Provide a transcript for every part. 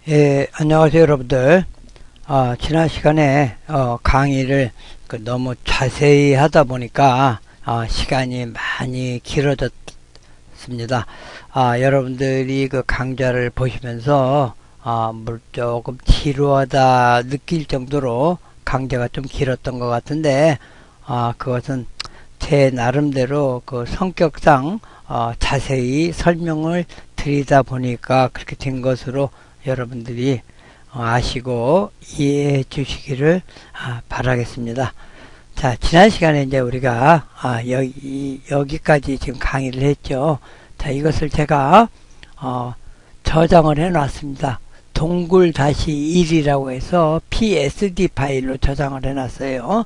안녕하세요, 여러분들. 지난 시간에 강의를 너무 자세히 하다 보니까 시간이 많이 길어졌습니다. 여러분들이 그 강좌를 보시면서 조금 지루하다 느낄 정도로 강좌가 좀 길었던 것 같은데, 그것은 제 나름대로 그 성격상 자세히 설명을 드리다 보니까 그렇게 된 것으로 여러분들이 아시고 이해해 주시기를 바라겠습니다. 자, 지난 시간에 이제 우리가 여기까지 지금 강의를 했죠. 자, 이것을 제가 저장을 해 놨습니다. 동굴-1이라고 해서 PSD 파일로 저장을 해 놨어요.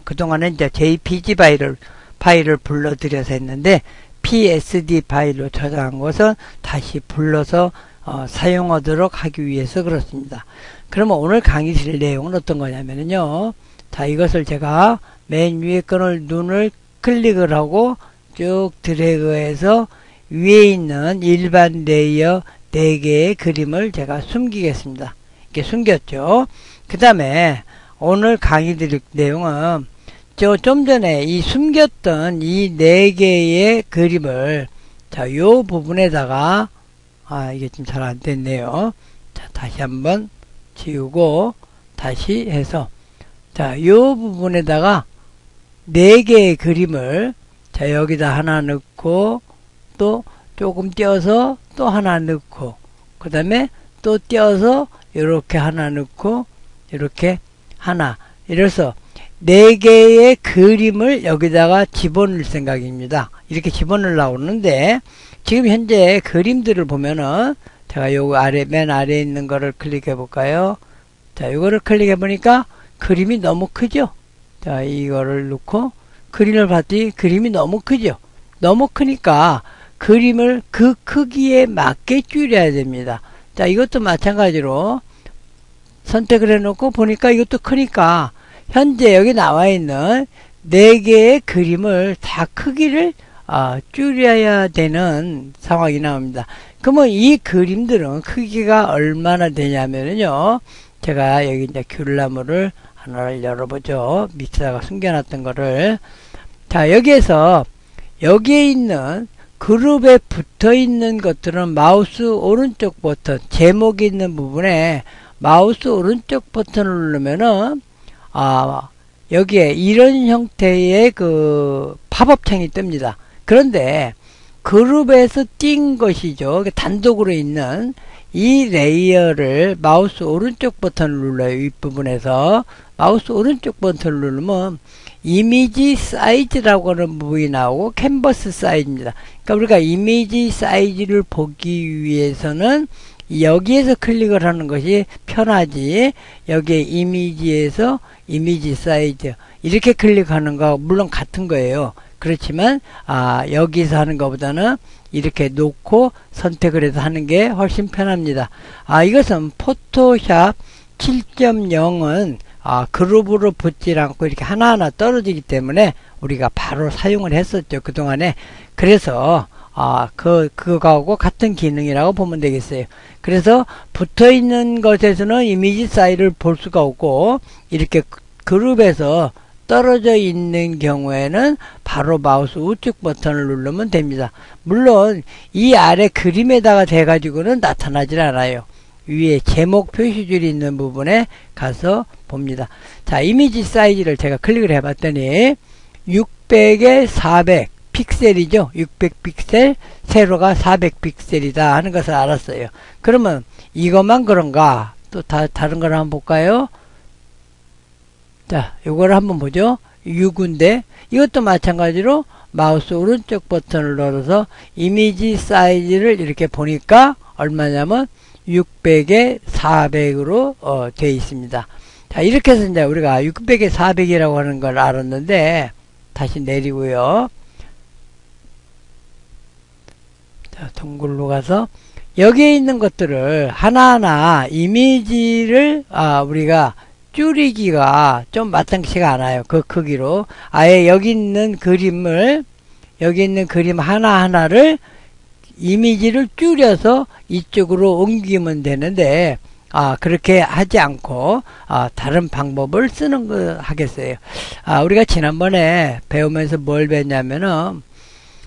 그동안에 이제 JPG 파일을 불러드려서 했는데, PSD 파일로 저장한 것은 다시 불러서 사용하도록 하기 위해서 그렇습니다. 그러면 오늘 강의 드릴 내용은 어떤 거냐면요. 자, 이것을 제가 맨 위에 거를 눈을 클릭을 하고 쭉 드래그해서 위에 있는 일반 레이어 4개의 그림을 제가 숨기겠습니다. 이렇게 숨겼죠. 그 다음에 오늘 강의 드릴 내용은 좀 전에 이 숨겼던 이 4개의 그림을 자, 요 부분에다가 이게 좀 잘 안 됐네요. 자, 다시 한번 지우고 다시 해서 자, 요 부분에다가 4개의 그림을 자, 여기다 하나 넣고 또 조금 띄어서 또 하나 넣고 그 다음에 또 띄어서 요렇게 하나 넣고 이렇게 하나 이래서 4개의 그림을 여기다가 집어넣을 생각입니다. 이렇게 집어넣으려고 하는데 지금 현재 그림들을 보면은 제가 요거 맨 아래에 있는 거를 클릭해 볼까요? 자, 요거를 클릭해 보니까 그림이 너무 크죠? 자, 이거를 넣고 그림을 봤더니 그림이 너무 크죠? 너무 크니까 그림을 그 크기에 맞게 줄여야 됩니다. 자, 이것도 마찬가지로 선택을 해 놓고 보니까 이것도 크니까 현재 여기 나와 있는 4개의 그림을 다 크기를 줄여야 되는 상황이 나옵니다. 그러면 이 그림들은 크기가 얼마나 되냐면요. 제가 여기 이제 귤나무를 하나를 열어보죠. 밑에다가 숨겨놨던 거를. 자, 여기에서 여기에 있는 그룹에 붙어 있는 것들은 마우스 오른쪽 버튼, 제목이 있는 부분에 마우스 오른쪽 버튼을 누르면은 여기에 이런 형태의 그 팝업 창이 뜹니다. 그런데 그룹에서 띈 것이죠. 단독으로 있는 이 레이어를 마우스 오른쪽 버튼을 눌러요. 윗부분에서 마우스 오른쪽 버튼을 누르면 이미지 사이즈라고 하는 부분이 나오고 캔버스 사이즈입니다. 그러니까 우리가 이미지 사이즈를 보기 위해서는 여기에서 클릭을 하는 것이 편하지 여기에 이미지에서 이미지 사이즈 이렇게 클릭하는 거 물론 같은 거예요. 그렇지만 여기서 하는 것보다는 이렇게 놓고 선택을 해서 하는 게 훨씬 편합니다. 이것은 포토샵 7.0은 그룹으로 붙지 않고 이렇게 하나하나 떨어지기 때문에 우리가 바로 사용을 했었죠. 그동안에. 그래서 그거하고 같은 기능이라고 보면 되겠어요. 그래서 붙어 있는 것에서는 이미지 사이즈를 볼 수가 없고 이렇게 그룹에서 떨어져 있는 경우에는 바로 마우스 우측 버튼을 누르면 됩니다. 물론 이 아래 그림에다가 돼가지고는 나타나질 않아요. 위에 제목 표시줄이 있는 부분에 가서 봅니다. 자, 이미지 사이즈를 제가 클릭을 해봤더니 600에 400 픽셀이죠. 600 픽셀, 세로가 400 픽셀이다 하는 것을 알았어요. 그러면 이것만 그런가? 또 다른 걸 한번 볼까요? 자, 요거를 한번 보죠. 6인데 이것도 마찬가지로 마우스 오른쪽 버튼을 눌러서 이미지 사이즈를 이렇게 보니까 얼마냐면 600에 400으로 되어 있습니다. 자, 이렇게 해서 이제 우리가 600에 400이라고 하는 걸 알았는데 다시 내리고요. 자, 동굴로 가서 여기에 있는 것들을 하나하나 이미지를 우리가 줄이기가 좀 마땅치가 않아요. 그 크기로 아예 여기 있는 그림 하나하나를 이미지를 줄여서 이쪽으로 옮기면 되는데 그렇게 하지 않고 다른 방법을 쓰는 거 하겠어요. 우리가 지난번에 배우면서 뭘 배웠냐면은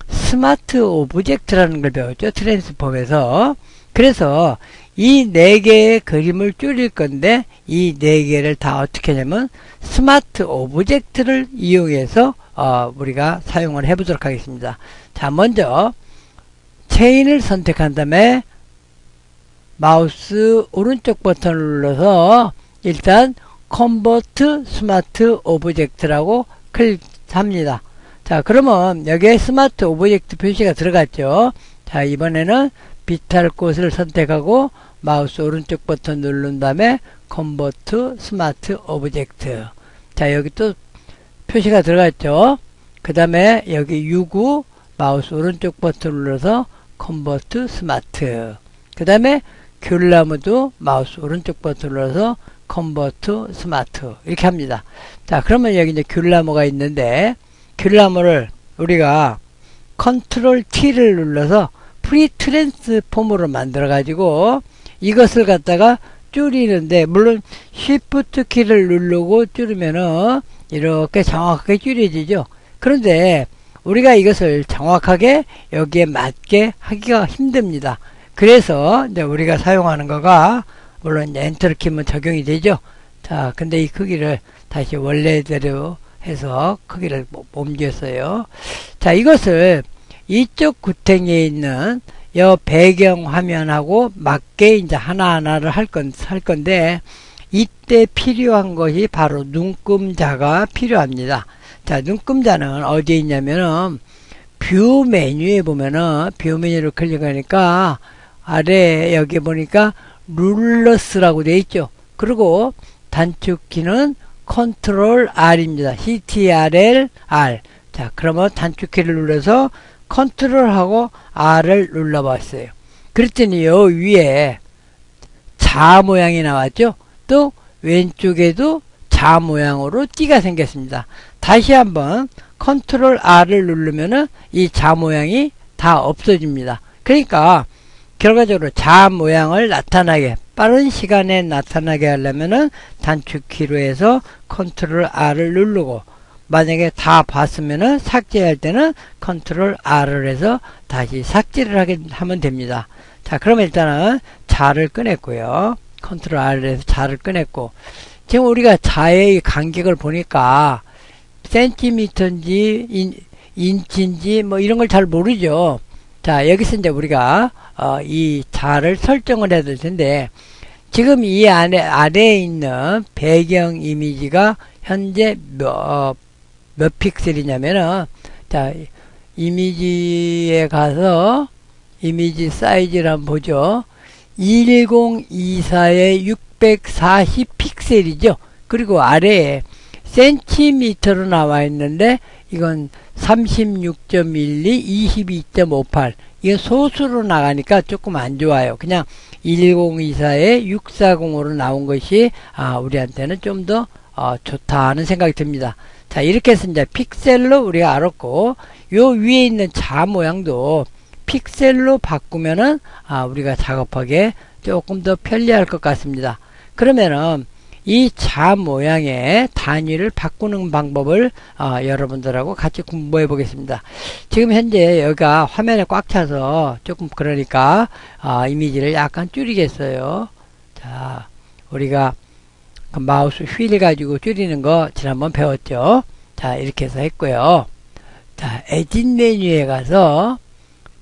스마트 오브젝트라는 걸 배웠죠. 트랜스폼에서. 그래서 이 4개의 그림을 줄일 건데 이 4개를 다 어떻게 하냐면 스마트 오브젝트를 이용해서 우리가 사용을 해보도록 하겠습니다. 자, 먼저 체인을 선택한 다음에 마우스 오른쪽 버튼을 눌러서 일단 컨버트 스마트 오브젝트라고 클릭합니다. 자, 그러면 여기에 스마트 오브젝트 표시가 들어갔죠. 자, 이번에는 비탈 곳을 선택하고 마우스 오른쪽 버튼 누른 다음에 컨버트 스마트 오브젝트. 자, 여기 또 표시가 들어갔죠. 그 다음에 여기 유구 마우스 오른쪽 버튼 눌러서 컨버트 스마트. 그 다음에 귤나무도 마우스 오른쪽 버튼 눌러서 컨버트 스마트. 이렇게 합니다. 자, 그러면 여기 이제 귤나무가 있는데 귤나무를 우리가 컨트롤 T를 눌러서 프리 트랜스폼으로 만들어 가지고 이것을 갖다가 줄이는데, 물론 Shift 키를 누르고 줄이면은 이렇게 정확하게 줄여지죠. 그런데 우리가 이것을 정확하게 여기에 맞게 하기가 힘듭니다. 그래서 이제 우리가 사용하는 거가, 물론 이제 엔터를 키면 적용이 되죠. 자, 근데 이 크기를 다시 원래대로 해서 크기를 옮겼어요. 자, 이것을 이쪽 구탱이에 있는 이 배경 화면하고 맞게 이제 하나하나를 할 건데, 이때 필요한 것이 바로 눈금자가 필요합니다. 자, 눈금자는 어디에 있냐면은 뷰 메뉴에 보면은 뷰 메뉴를 클릭하니까 아래 여기 보니까 룰러스라고 되어 있죠. 그리고 단축키는 컨트롤 R입니다. CTRL R. 자, 그러면 단축키를 눌러서 컨트롤하고 R을 눌러봤어요. 그랬더니 요 위에 자 모양이 나왔죠. 또 왼쪽에도 자 모양으로 띠가 생겼습니다. 다시 한번 컨트롤 R을 누르면은 이 자 모양이 다 없어집니다. 그러니까 결과적으로 자 모양을 나타나게, 빠른 시간에 나타나게 하려면은 단축키로 해서 컨트롤 R을 누르고, 만약에 다 봤으면은 삭제할 때는 컨트롤 R을 해서 다시 삭제를 하면 됩니다. 자, 그러면 일단은 자를 꺼냈고요. 컨트롤 R을 해서 자를 꺼냈고, 지금 우리가 자의 간격을 보니까 센티미터인지 인치인지 뭐 이런 걸 잘 모르죠. 자, 여기서 이제 우리가 이 자를 설정을 해야 될 텐데, 지금 이 아래에 있는 배경 이미지가 현재 몇 픽셀이냐면은, 자, 이미지에 가서 이미지 사이즈를 한번 보죠. 1024에 640 픽셀이죠. 그리고 아래에 센티미터로 나와 있는데 이건 36.12, 22.58. 이건 소수로 나가니까 조금 안 좋아요. 그냥 1024에 640으로 나온 것이 우리한테는 좀 더 좋다 하는 생각이 듭니다. 자, 이렇게 해서 이제 픽셀로 우리가 알았고, 요 위에 있는 자 모양도 픽셀로 바꾸면은 우리가 작업하기에 조금 더 편리할 것 같습니다. 그러면은 이 자 모양의 단위를 바꾸는 방법을 여러분들하고 같이 공부해 보겠습니다. 지금 현재 여기가 화면에 꽉 차서 조금 그러니까 이미지를 약간 줄이겠어요. 자, 우리가 그 마우스 휠 가지고 줄이는 거 지난번 배웠죠. 자, 이렇게 해서 했고요. 자, 에딧 메뉴에 가서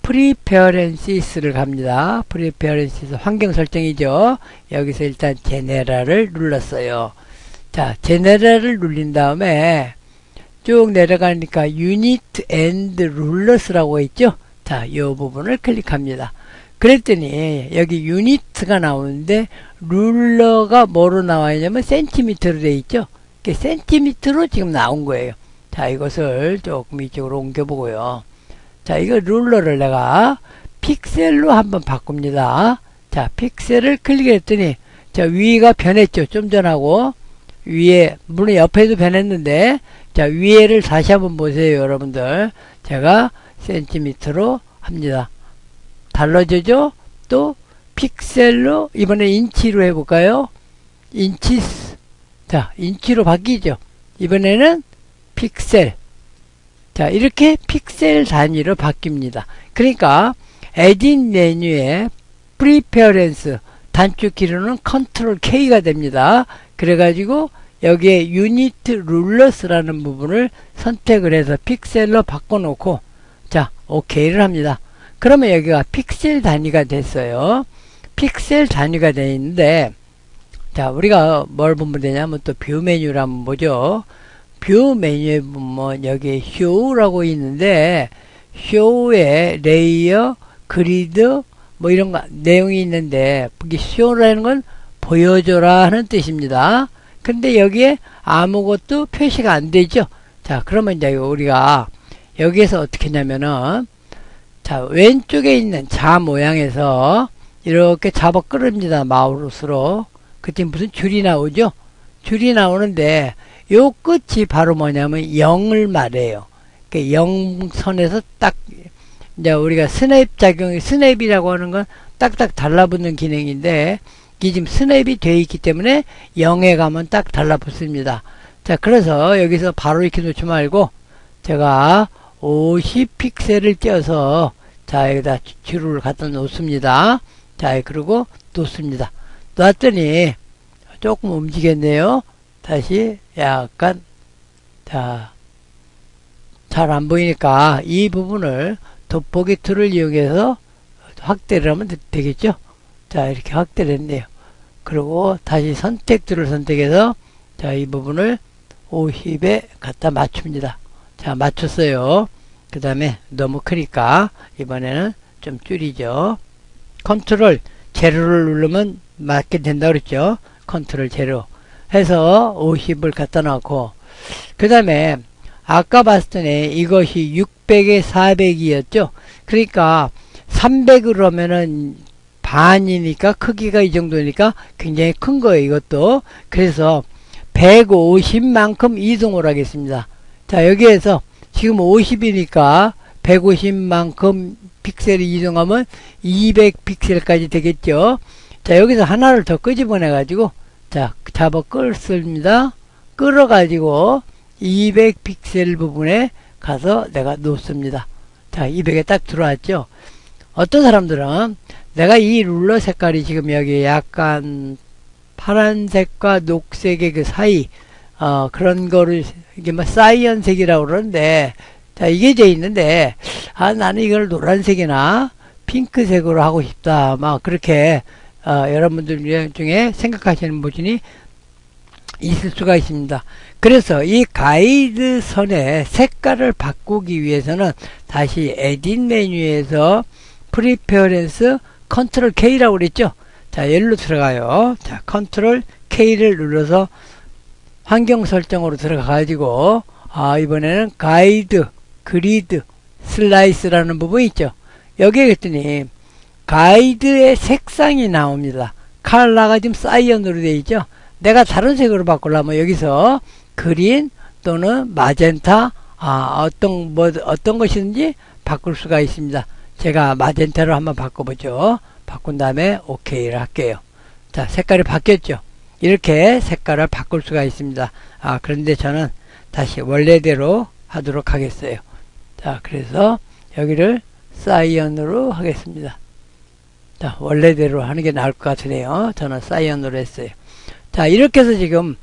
프리페어런시스를 갑니다. 프리페어런시스 환경 설정이죠. 여기서 일단 제네럴을 눌렀어요. 자, 제네럴을 눌린 다음에 쭉 내려가니까 유니트 앤드 룰러스라고 있죠. 자, 이 부분을 클릭합니다. 그랬더니 여기 유니트가 나오는데 룰러가 뭐로 나와 있냐면 센티미터로 되어 있죠. 센티미터로 지금 나온 거예요. 자, 이것을 조금 이쪽으로 옮겨보고요. 자, 이거 룰러를 내가 픽셀로 한번 바꿉니다. 자, 픽셀을 클릭했더니 자, 위가 변했죠. 좀 전하고 위에, 물론 옆에도 변했는데, 자, 위에를 다시 한번 보세요, 여러분들. 제가 센티미터로 합니다. 달라지죠? 또 픽셀로 이번에 인치로 해볼까요? 인치스. 자, 인치로 바뀌죠. 이번에는 픽셀. 자, 이렇게 픽셀 단위로 바뀝니다. 그러니까 에딧 메뉴에 프리페어런스 단축키로는 컨트롤 K가 됩니다. 그래가지고 여기에 유니트 룰러스라는 부분을 선택을 해서 픽셀로 바꿔놓고 자, OK를 합니다. 그러면 여기가 픽셀 단위가 됐어요. 픽셀 단위가 되어 있는데 자, 우리가 뭘 보면 되냐면 또 뷰 메뉴를 한번 보죠. 뷰 메뉴에 보면 여기 쇼라고 있는데 쇼에 레이어, 그리드 뭐 이런 거 내용이 있는데 여기 쇼라는 건 보여줘라 하는 뜻입니다. 근데 여기에 아무것도 표시가 안 되죠. 자, 그러면 이제 우리가 여기에서 어떻게 했냐면은 자, 왼쪽에 있는 자 모양에서 이렇게 잡아 끌읍니다. 마우스로. 그때 무슨 줄이 나오죠? 줄이 나오는데 요 끝이 바로 뭐냐면 0을 말해요. 그 0선에서 딱 이제 우리가 스냅 작용, 스냅이라고 하는 건 딱딱 달라붙는 기능인데 이게 지금 스냅이 되어 있기 때문에 0에 가면 딱 달라붙습니다. 자, 그래서 여기서 바로 이렇게 놓지 말고 제가 50픽셀을 띄어서 자, 여기다 줄을 갖다 놓습니다. 자, 그리고 놓습니다. 놨더니 조금 움직였네요. 다시 약간 자, 잘 안 보이니까 이 부분을 돋보기 툴을 이용해서 확대를 하면 되겠죠. 자, 이렇게 확대를 했네요. 그리고 다시 선택 툴을 선택해서 자, 이 부분을 50에 갖다 맞춥니다. 자, 맞췄어요. 그 다음에 너무 크니까 이번에는 좀 줄이죠. 컨트롤 제로를 누르면 맞게 된다 그랬죠. 컨트롤 제로 해서 50을 갖다 놓고 그 다음에 아까 봤을 때 이것이 600에 400이었죠. 그러니까 300으로 하면은 반이니까 크기가 이 정도니까 굉장히 큰 거예요. 이것도. 그래서 150만큼 이동을 하겠습니다. 자, 여기에서 지금 50이니까 150만큼 픽셀이 이동하면 200픽셀까지 되겠죠. 자, 여기서 하나를 더 끄집어내 가지고 자, 잡아 끌습니다. 끌어 가지고 200픽셀 부분에 가서 내가 놓습니다. 자, 200에 딱 들어왔죠. 어떤 사람들은 내가 이 룰러 색깔이 지금 여기 약간 파란색과 녹색의 그 사이 그런 거를 이게 뭐 사이언색이라고 그러는데 자, 이게 돼 있는데 나는 이걸 노란색이나 핑크색으로 하고 싶다 막 그렇게 여러분들 중에 생각하시는 분이 있을 수가 있습니다. 그래서 이 가이드 선의 색깔을 바꾸기 위해서는 다시 에딧 메뉴에서 프리페어런스 컨트롤 K라고 그랬죠. 자, 여기로 들어가요. 자, 컨트롤 K를 눌러서 환경 설정으로 들어가 가지고 이번에는 가이드, 그리드, 슬라이스라는 부분이 있죠. 여기에 했더니 가이드의 색상이 나옵니다. 컬러가 지금 사이언으로 되어 있죠. 내가 다른 색으로 바꾸려면 여기서 그린 또는 마젠타 어떤 것이든지 바꿀 수가 있습니다. 제가 마젠타로 한번 바꿔보죠. 바꾼 다음에 OK를 할게요. 자, 색깔이 바뀌었죠. 이렇게 색깔을 바꿀 수가 있습니다. 그런데 저는 다시 원래대로 하도록 하겠어요. 자, 그래서 여기를 사이언으로 하겠습니다. 자, 원래대로 하는 게 나을 것 같으네요. 저는 사이언으로 했어요. 자, 이렇게 해서 지금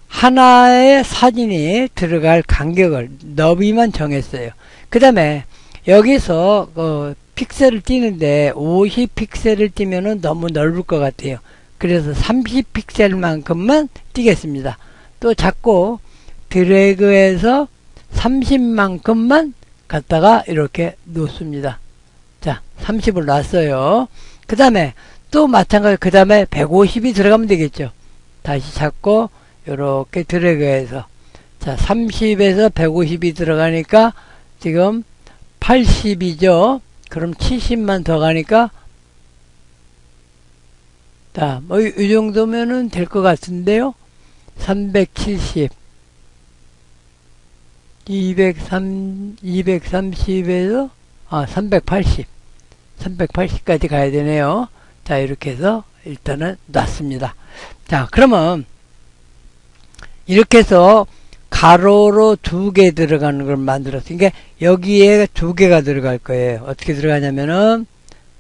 하나의 사진이 들어갈 간격을 너비만 정했어요. 그 다음에 여기서 픽셀을 띄는데 50픽셀을 띄면은 너무 넓을 것 같아요. 그래서 30픽셀만큼만 띄겠습니다. 또 자꾸 드래그해서 30만큼만 갖다가 이렇게 놓습니다. 자, 30을 놨어요. 그 다음에 또 마찬가지로 그 다음에 150이 들어가면 되겠죠. 다시 잡고 이렇게 드래그해서 자, 30에서 150이 들어가니까 지금 80이죠. 그럼 70만 더 가니까 자, 뭐 이 정도면은 될 것 같은데요. 370 230에서 380 380까지 가야 되네요. 자, 이렇게 해서 일단은 놨습니다. 자, 그러면 이렇게 해서 가로로 2개 들어가는 걸 만들었어요. 그러니까 여기에 2개가 들어갈 거예요. 어떻게 들어가냐면은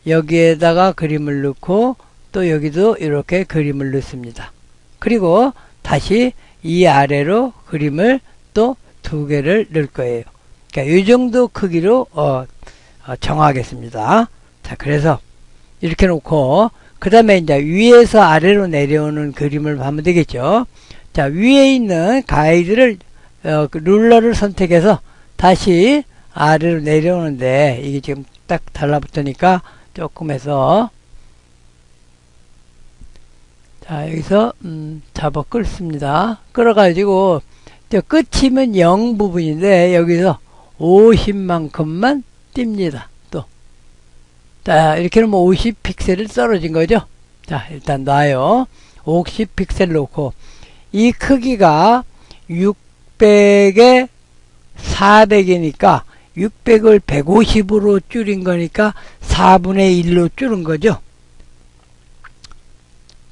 여기에다가 그림을 넣고 또 여기도 이렇게 그림을 넣습니다. 그리고 다시 이 아래로 그림을 또 2개를 넣을 거예요. 그러니까 이 정도 크기로 정하겠습니다. 자, 그래서 이렇게 놓고 그 다음에 이제 위에서 아래로 내려오는 그림을 하면 되겠죠. 자, 위에 있는 가이드를 룰러를 선택해서 다시 아래로 내려오는데 이게 지금 딱 달라붙으니까 조금 해서 자, 여기서 잡아 끌습니다. 끌어가지고 끝이면 0 부분인데 여기서 50만큼만 띱니다. 또 자, 이렇게 하면 50 픽셀이 떨어진 거죠. 자, 일단 놔요. 50 픽셀 놓고 이 크기가 600에 400이니까 600을 150으로 줄인 거니까 4분의 1로 줄은 거죠.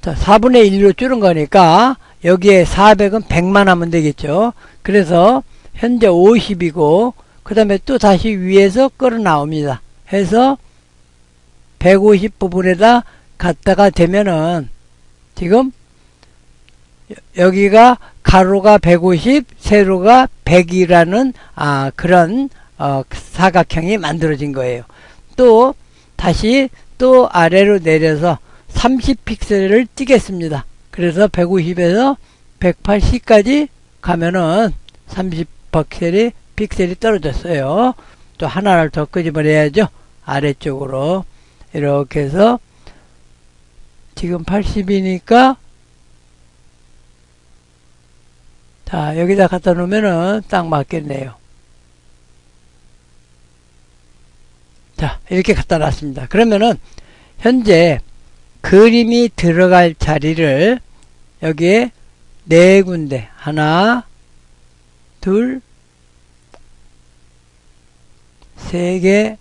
자, 4분의 1로 줄은 거니까 여기에 400은 100만 하면 되겠죠. 그래서 현재 50이고 그 다음에 또 다시 위에서 끌어 나옵니다. 해서 150 부분에다 갖다가 대면은 지금 여기가 가로가 150, 세로가 100이라는 그런 사각형이 만들어진 거예요. 또 다시 또 아래로 내려서 30 픽셀을 띄겠습니다. 그래서 150에서 180까지 가면은 30 픽셀이 떨어졌어요. 또 하나를 더 끄집어내야죠. 아래쪽으로 이렇게 해서 지금 80이니까 자, 여기다 갖다 놓으면은 딱 맞겠네요. 자, 이렇게 갖다 놨습니다. 그러면은 현재 그림이 들어갈 자리를 여기에 4군데 하나, 둘, 3개,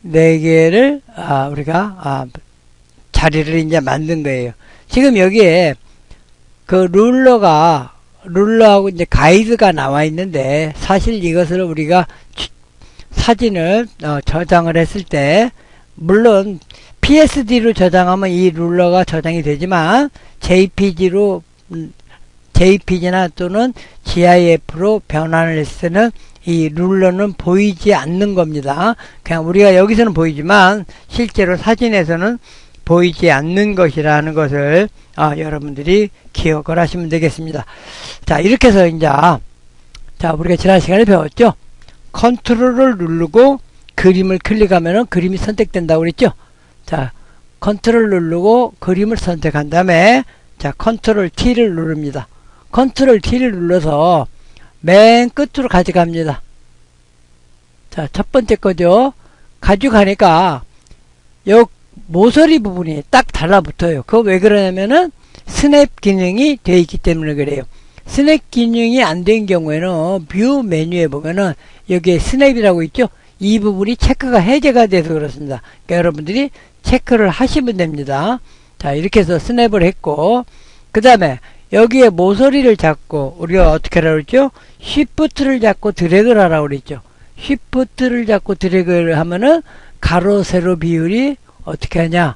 4개를 우리가 자리를 이제 만든 거예요. 지금 여기에 그 룰러하고 이제 가이드가 나와 있는데 사실 이것을 우리가 사진을 저장을 했을 때 물론 PSD로 저장하면 이 룰러가 저장이 되지만 JPG나 또는 GIF로 변환을 했을 때는 이 룰러는 보이지 않는 겁니다. 그냥 우리가 여기서는 보이지만 실제로 사진에서는 보이지 않는 것이라는 것을 여러분들이 기억을 하시면 되겠습니다. 자, 이렇게 해서 이제 우리가 지난 시간에 배웠죠. 컨트롤을 누르고 그림을 클릭하면은 그림이 선택된다고 그랬죠. 자, 컨트롤 누르고 그림을 선택한 다음에 자, 컨트롤 T를 누릅니다. 컨트롤 T를 눌러서 맨 끝으로 가져갑니다. 자, 첫 번째 거죠. 가져가니까 요 모서리 부분이 딱 달라붙어요. 그거 왜 그러냐면은 스냅 기능이 되어 있기 때문에 그래요. 스냅 기능이 안 된 경우에는 뷰 메뉴에 보면은 여기에 스냅이라고 있죠. 이 부분이 체크가 해제가 돼서 그렇습니다. 그러니까 여러분들이 체크를 하시면 됩니다. 자, 이렇게 해서 스냅을 했고 그 다음에 여기에 모서리를 잡고 우리가 어떻게 하라고 그랬죠? 쉬프트를 잡고 드래그를 하라고 그랬죠. 쉬프트를 잡고 드래그를 하면은 가로 세로 비율이 어떻게 하냐?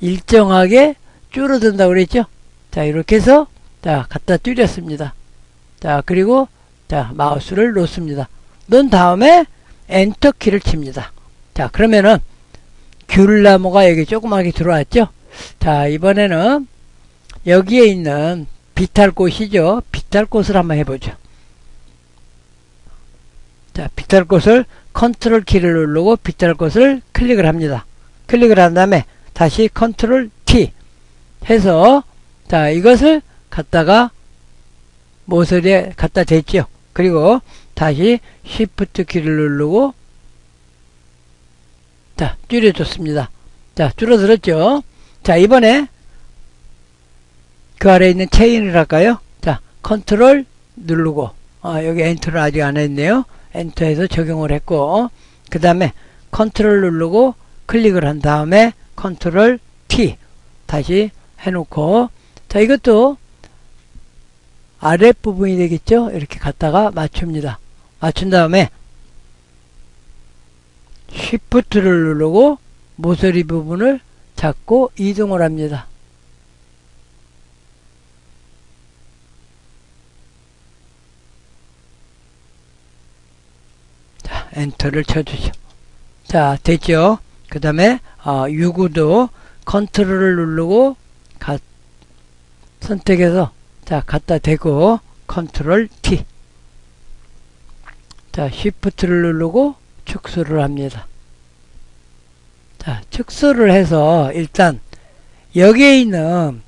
일정하게 줄어든다고 그랬죠? 자, 이렇게 해서 자, 갖다 줄였습니다. 자, 그리고 자, 마우스를 놓습니다. 놓은 다음에 엔터 키를 칩니다. 자, 그러면은 귤나무가 여기 조그맣게 들어왔죠? 자, 이번에는 여기에 있는 비탈꽃이죠. 비탈꽃을 한번 해보죠. 자, 비탈꽃을 컨트롤 키를 누르고 비탈꽃을 클릭을 합니다. 클릭을 한 다음에 다시 컨트롤 T 해서 자, 이것을 갖다가 모서리에 갖다 댔죠. 그리고 다시 Shift 키를 누르고 자, 줄여줬습니다. 자, 줄어들었죠. 자, 이번에 그 아래에 있는 체인을 할까요? 자, 컨트롤 누르고 여기 엔터를 아직 안 했네요. 엔터해서 적용을 했고 그 다음에 컨트롤 누르고 클릭을 한 다음에 컨트롤 T 다시 해놓고, 자, 이것도 아랫부분이 되겠죠? 이렇게 갖다가 맞춥니다. 맞춘 다음에 Shift를 누르고 모서리 부분을 잡고 이동을 합니다. 자, 엔터를 쳐주죠. 자, 됐죠? 그 다음에 유구도 컨트롤을 누르고 선택해서 자, 갖다 대고 컨트롤 T. 자, Shift를 누르고 축소를 합니다. 자, 축소를 해서 일단 여기에 있는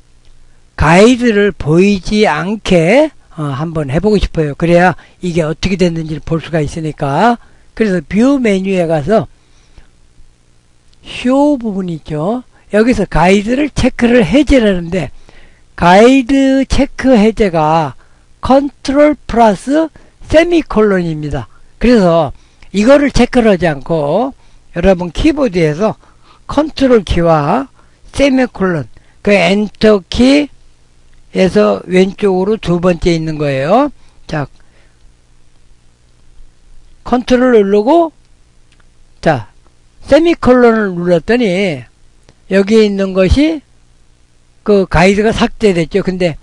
가이드를 보이지 않게 한번 해보고 싶어요. 그래야 이게 어떻게 됐는지를 볼 수가 있으니까. 그래서 뷰 메뉴에 가서 쇼 부분이 있죠. 여기서 가이드를 체크를 해제하는데, 가이드 체크 해제가 컨트롤 플러스 세미콜론입니다. 그래서 이거를 체크를 하지 않고 여러분 키보드에서 컨트롤 키와 세미콜론, 그 엔터 키에서 왼쪽으로 두 번째 있는 거예요. 자, 컨트롤 누르고 자, 세미콜론을 눌렀더니 여기에 있는 것이 그 가이드가 삭제됐죠. 근데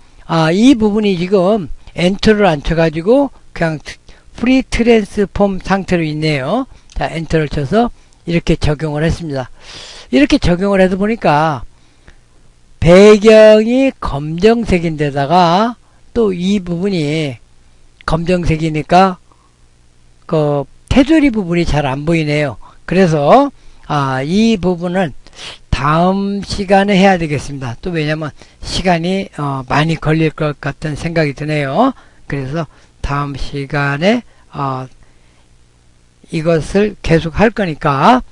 이 부분이 지금 엔터를 안 쳐가지고 그냥 프리 트랜스폼 상태로 있네요. 자, 엔터를 쳐서 이렇게 적용을 했습니다. 이렇게 적용을 해서 보니까 배경이 검정색인데다가 또 이 부분이 검정색이니까 그 테두리 부분이 잘 안 보이네요. 그래서 이 부분은 다음 시간에 해야 되겠습니다. 또 왜냐면 시간이 많이 걸릴 것 같은 생각이 드네요. 그래서 다음 시간에 이것을 계속 할 거니까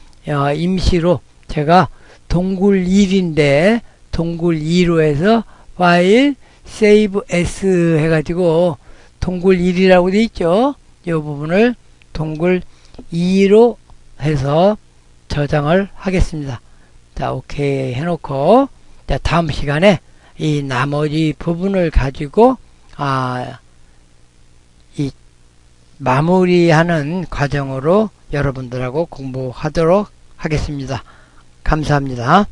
임시로 제가 동굴 1인데 동굴 2로 해서 파일 세이브 S 해가지고 동굴 1이라고 돼 있죠. 이 부분을 동굴 2로 해서 저장을 하겠습니다. 자, 오케이 해놓고, 자, 다음 시간에 이 나머지 부분을 가지고 이 마무리하는 과정으로 여러분들하고 공부하도록 하겠습니다. 감사합니다.